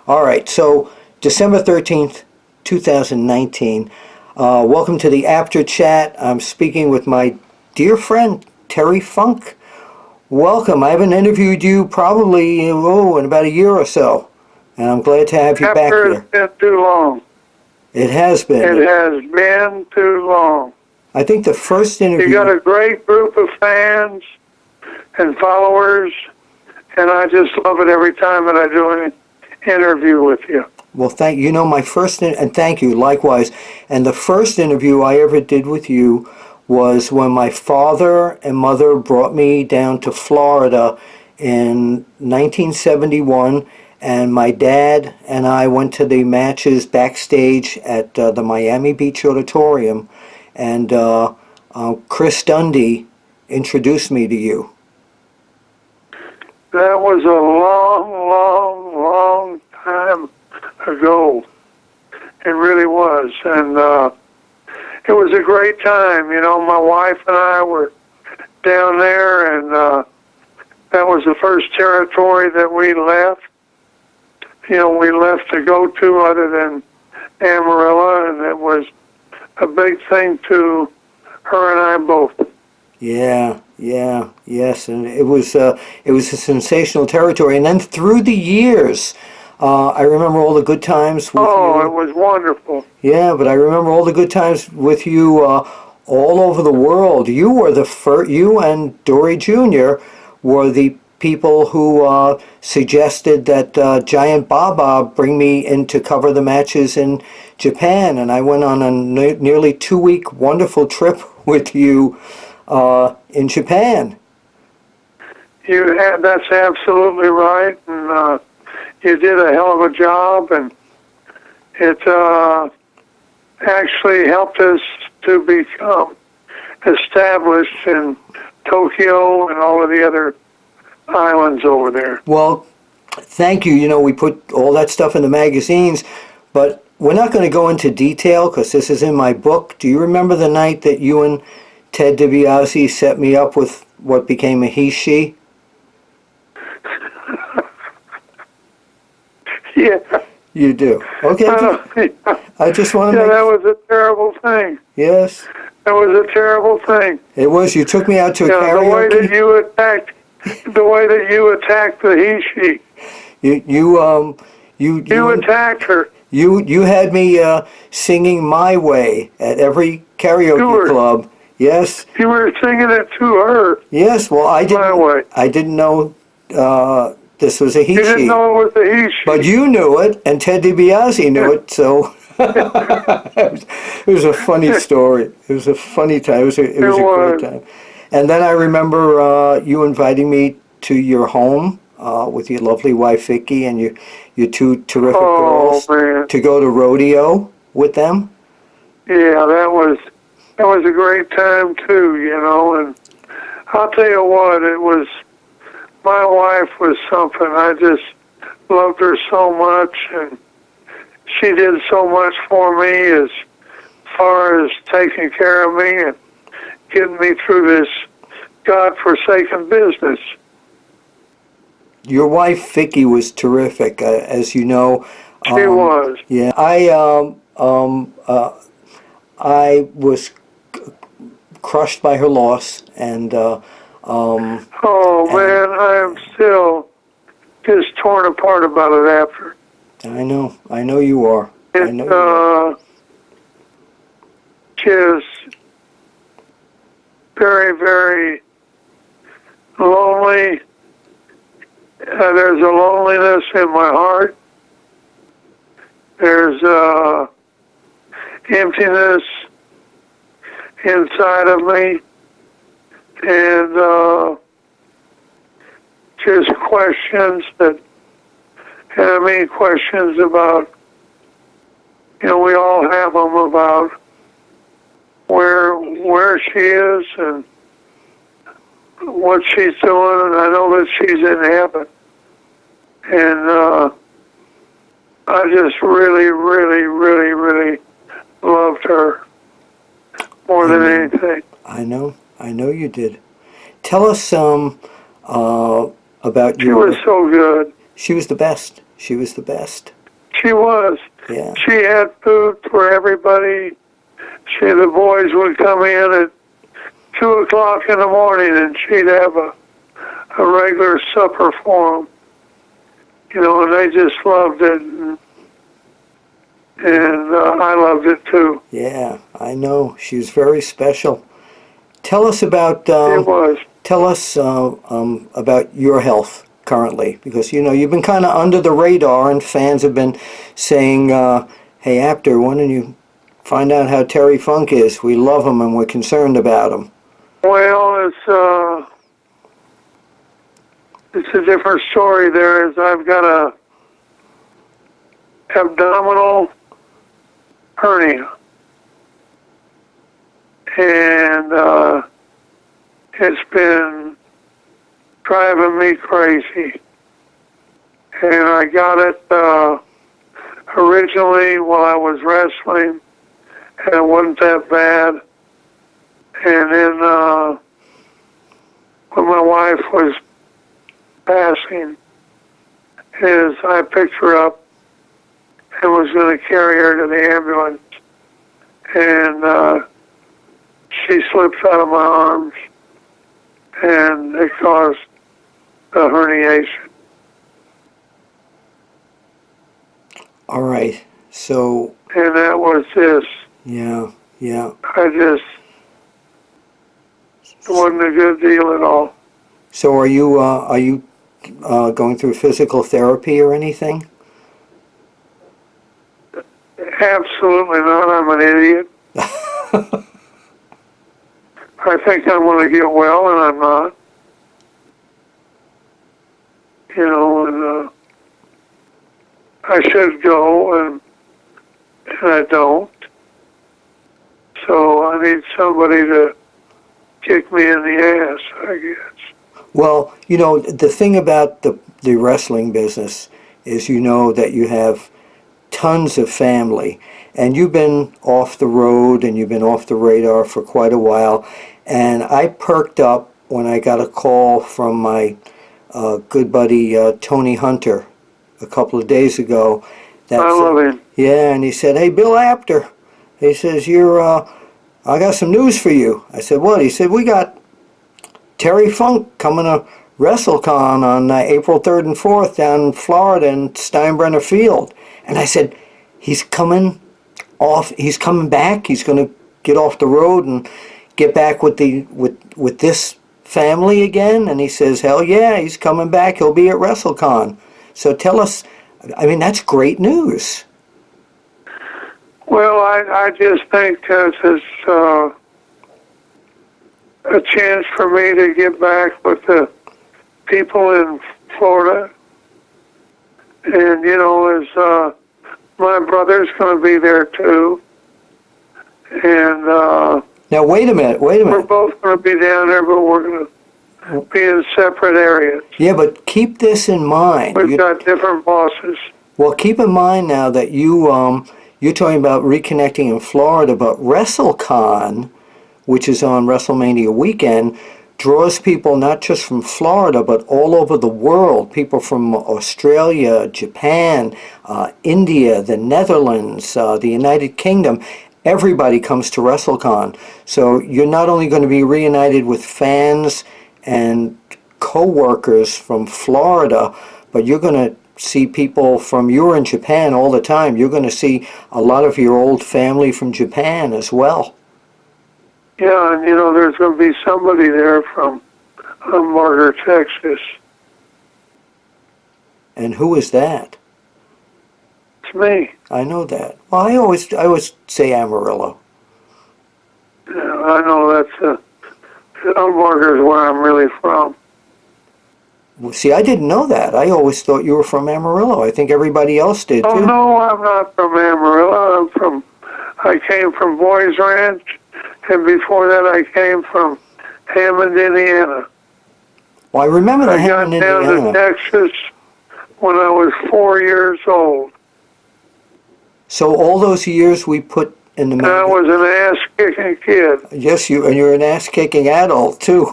All right, so December 13th, 2019. Welcome to the After Chat. I'm speaking with my dear friend, Terry Funk. Welcome. I haven't interviewed you probably, in about a year or so. And I'm glad to have you back After here. it's been too long. It has been. It has been too long. I think the first interview... You got a great group of fans and followers, and I just love it every time that I do an interview with you. Well, thank you. And thank you, likewise. And the first interview I ever did with you was when my father and mother brought me down to Florida in 1971, and my dad and I went to the matches backstage at the Miami Beach Auditorium, and Chris Dundee introduced me to you. That was a long, long, long time ago. It really was. And it was a great time. You know, my wife and I were down there, and that was the first territory that we left. You know, we left to go to other than Amarillo, and it was a big thing to her and I both. Yes, and it was a sensational territory. And then through the years, I remember all the good times with you. Oh, it was wonderful. Yeah, but I remember all the good times with you all over the world. You were you and Dory Jr. were the people who suggested that Giant Baba bring me in to cover the matches in Japan, and I went on a nearly 2-week wonderful trip with you in Japan. That's absolutely right, and you did a hell of a job, and it actually helped us to become established in Tokyo and all of the other islands over there. Well, thank you. You know, we put all that stuff in the magazines, but we're not going to go into detail because this is in my book. Do you remember the night that you and Ted DiBiase set me up with what became a he-she? Yeah. You do. Okay. I just want to Yeah, that was a terrible thing. Yes. That was a terrible thing. It was. You took me out to a karaoke. The way that you attacked the he-she. You attacked her. You had me singing My Way at every karaoke club. Yes. You were singing it to her. Yes. Well, I didn't. My Way. I didn't know this was a he-she. You didn't know it was a he-she. But you knew it, and Ted DiBiase knew it. So it was a funny story. It was a funny time. It was a great time. And then I remember you inviting me to your home with your lovely wife Vicki and your two terrific girls to go to rodeo with them. Yeah, that was a great time too, you know. And I'll tell you what, my wife was something. I just loved her so much, and she did so much for me as far as taking care of me and getting me through this godforsaken business. Your wife Vicki was terrific, as you know. She was. Yeah, I was crushed by her loss, and man, I am still just torn apart about it after. I know you are. Just very, very lonely. There's a loneliness in my heart. There's emptiness inside of me, and just questions questions about, we all have them about where she is and what she's doing, and I know that she's in heaven. And I just really, really, really, really loved her more than anything. I know you did. Tell us about She was so good. She was the best. She was the best. She was. Yeah. She had food for everybody. The boys would come in at 2 o'clock in the morning, and she'd have a regular supper for them. You know, and they just loved it, and I loved it too. Yeah, I know. She was very special. Tell us about It was. tell us about your health currently, because you know you've been kind of under the radar, and fans have been saying, "Hey, Apter, why don't you find out how Terry Funk is? We love him and we're concerned about him." Well, it's a different story. There is, I've got a abdominal hernia, and it's been driving me crazy. And I got it originally while I was wrestling, and it wasn't that bad. And then when my wife was passing, I picked her up and was going to carry her to the ambulance, and she slipped out of my arms, and it caused a herniation. All right. So. And that was this. Yeah. Yeah. It wasn't a good deal at all. So are you going through physical therapy or anything? Absolutely not. I'm an idiot. I think I'm going to get well, and I'm not. You know, and I should go, and I don't. So I need somebody to kick me in the ass, I guess. Well, you know, the thing about the wrestling business is, you know, that you have tons of family, and you've been off the road and you've been off the radar for quite a while. And I perked up when I got a call from my good buddy Tony Hunter a couple of days ago. I love him. Yeah, and he said, "Hey, Bill Apter," he says, I got some news for you." I said, "What?" He said, "We got Terry Funk coming to WrestleCon on April 3rd and 4th down in Florida in Steinbrenner Field." And I said, he's coming back, he's going to get off the road and get back with this family again? And he says, "Hell yeah, he's coming back, he'll be at WrestleCon." So tell us, I mean, that's great news. Well, I just think this is a chance for me to get back with the people in Florida. And, you know, my brother's going to be there too. And now, wait a minute. We're both going to be down there, but we're going to be in separate areas. Yeah, but keep this in mind. We've got different bosses. Well, keep in mind now that you're talking about reconnecting in Florida, but WrestleCon, which is on WrestleMania weekend, draws people not just from Florida, but all over the world. People from Australia, Japan, India, the Netherlands, the United Kingdom. Everybody comes to WrestleCon. So you're not only going to be reunited with fans and co-workers from Florida, but you're going to see people from, you're in Japan all the time, you're going to see a lot of your old family from Japan as well. Yeah, and you know, there's going to be somebody there from Martyr, Texas. And who is that? It's me. I know that. Well, I always say Amarillo. Yeah, I know that's Martyr is where I'm really from. Well, see, I didn't know that. I always thought you were from Amarillo. I think everybody else did, too. Oh, no, I'm not from Amarillo. I came from Boys Ranch, and before that I came from Hammond, Indiana. Well, I remember the Hammond, Indiana. I got down to Texas when I was 4 years old. So all those years we put in the... And I was an ass-kicking kid. Yes, and you're an ass-kicking adult, too.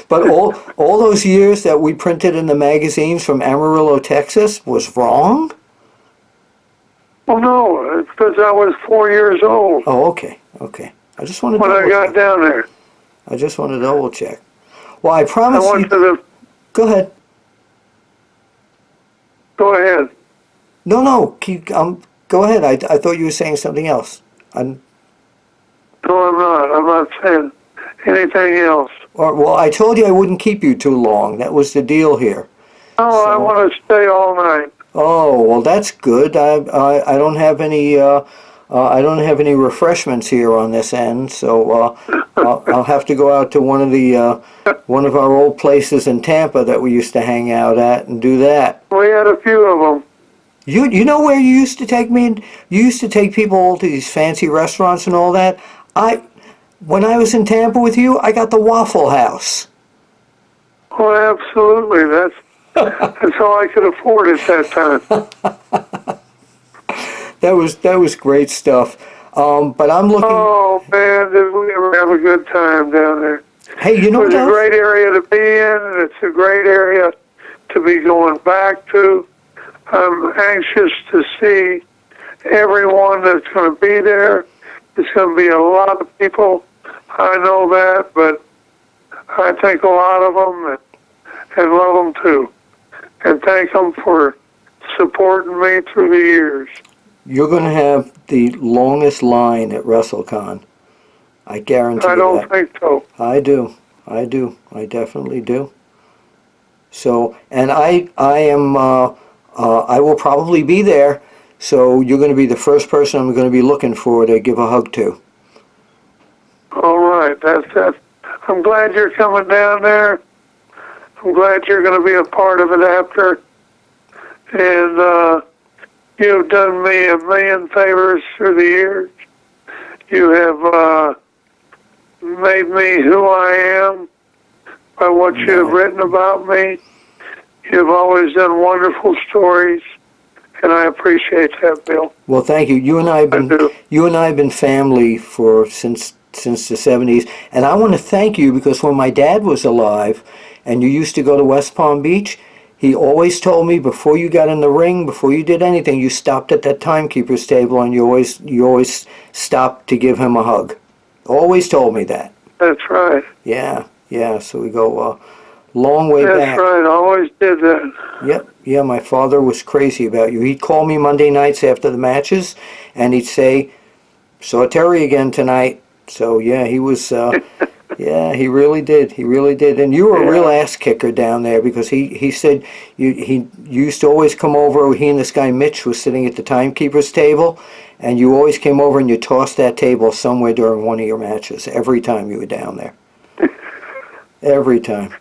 But all those years that we printed in the magazines from Amarillo, Texas, was wrong? Well, no, it's because I was 4 years old Oh, okay, okay. I just want to when I double got check. down there. I just want to double check. Well, I I promise went you. to the. Go ahead. Go ahead. No. Go ahead. I thought you were saying something else. I'm, No, I'm not. I'm not saying anything else. well, I told you I wouldn't keep you too long. That was the deal here. Oh, I So. want to stay all night. Oh, well, that's good. I don't have any I don't have any refreshments here on this end, so I'll have to go out to one of our old places in Tampa that we used to hang out at and do that. We had a few of them. You know where you used to take me? You used to take people all to these fancy restaurants and all that. When I was in Tampa with you, I got the Waffle House. Oh, absolutely. That's all I could afford at that time. That was great stuff. But I'm looking. Oh man, did we ever have a good time down there? Hey, you It know was what a else? great area to be in, and it's a great area to be going back to. I'm anxious to see everyone that's going to be there. There's going to be a lot of people. I know that, but I think a lot of them and love them too. And thank them for supporting me through the years. You're going to have the longest line at WrestleCon. I guarantee I you don't that. think so. I do. I definitely do. So, and I am, I will probably be there. So you're going to be the first person I'm going to be looking for to give a hug to. All right, that's. I'm glad you're coming down there. I'm glad you're going to be a part of it after. And you've done me a million favors through the years. You have made me who I am by what you have written about me. You've always done wonderful stories, and I appreciate that, Bill. Well, thank you. You and I have been family for since the 70s, and I want to thank you because when my dad was alive, and you used to go to West Palm Beach, he always told me before you got in the ring, before you did anything, you stopped at that timekeeper's table and you always stopped to give him a hug. Always told me that. That's right. Yeah. So we go long way back. That's right. I always did that. Yep. Yeah, my father was crazy about you. He'd call me Monday nights after the matches, and he'd say, "Saw Terry again tonight." So yeah, he was. Yeah, he really did. He really did. And you were a real ass kicker down there because he said he used to always come over. He and this guy Mitch was sitting at the timekeeper's table, and you always came over and you tossed that table somewhere during one of your matches every time you were down there. Every time.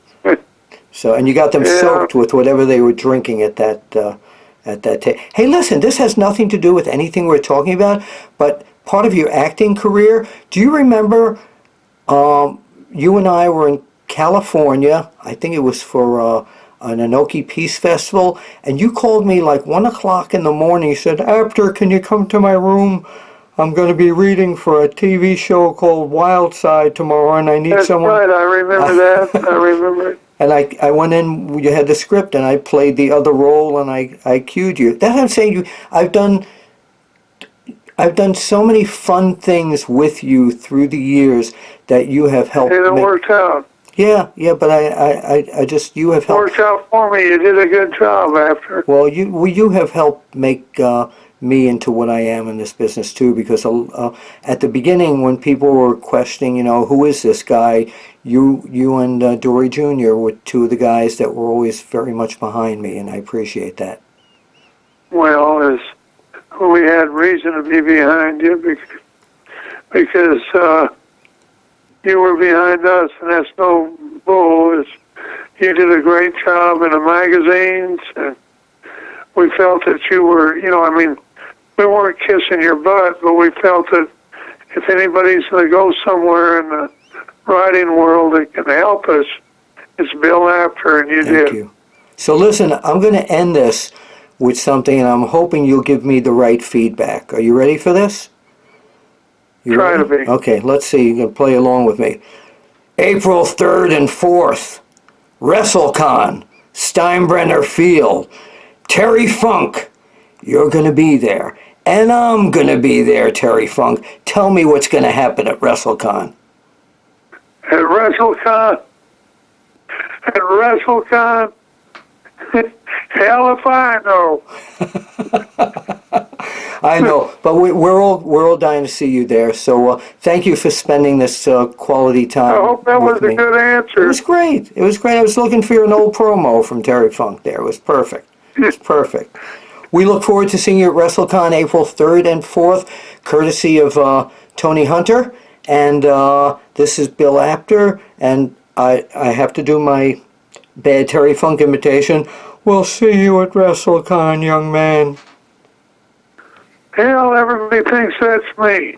So, and you got them soaked with whatever they were drinking at that table. Hey, listen, this has nothing to do with anything we're talking about, but part of your acting career. Do you remember? You and I were in California. I think it was for an Anoki Peace Festival, and you called me like 1 o'clock in the morning. You said, "Abner, can you come to my room? I'm going to be reading for a TV show called Wild Side tomorrow, and I need someone." That's right. I remember that. I remember it. And I went in. You had the script, and I played the other role, and I cued you. That's what I'm saying. I've done so many fun things with you through the years that you have helped. And it worked out. Yeah, but I just, you have helped. Worked out for me. You did a good job after. Well, you have helped make me into what I am in this business too, because at the beginning when people were questioning, who is this guy, you and Dory Jr. were two of the guys that were always very much behind me, and I appreciate that. Well, we had reason to be behind you because you were behind us, and that's no bull. You did a great job in the magazines, and we felt that you were, we weren't kissing your butt, but we felt that if anybody's going to go somewhere in the writing world that can help us, it's Bill Apter, and you did. Thank you. So listen, I'm going to end this with something, and I'm hoping you'll give me the right feedback. Are you ready for this? Try to be. Okay, let's see. You can play along with me. April 3rd and 4th, WrestleCon, Steinbrenner Field. Terry Funk, you're going to be there. And I'm going to be there, Terry Funk. Tell me what's going to happen at WrestleCon. At WrestleCon, hell if I know. I know, but we're all dying to see you there. So thank you for spending this quality time. I hope that was with a me. good It answer. was great. It was great. I was looking for an old promo from Terry Funk there. It was perfect. It was perfect. We look forward to seeing you at WrestleCon April 3rd and 4th, courtesy of Tony Hunter. And this is Bill Apter, and I have to do my bad Terry Funk imitation. We'll see you at WrestleCon, young man. Hell, everybody thinks that's me.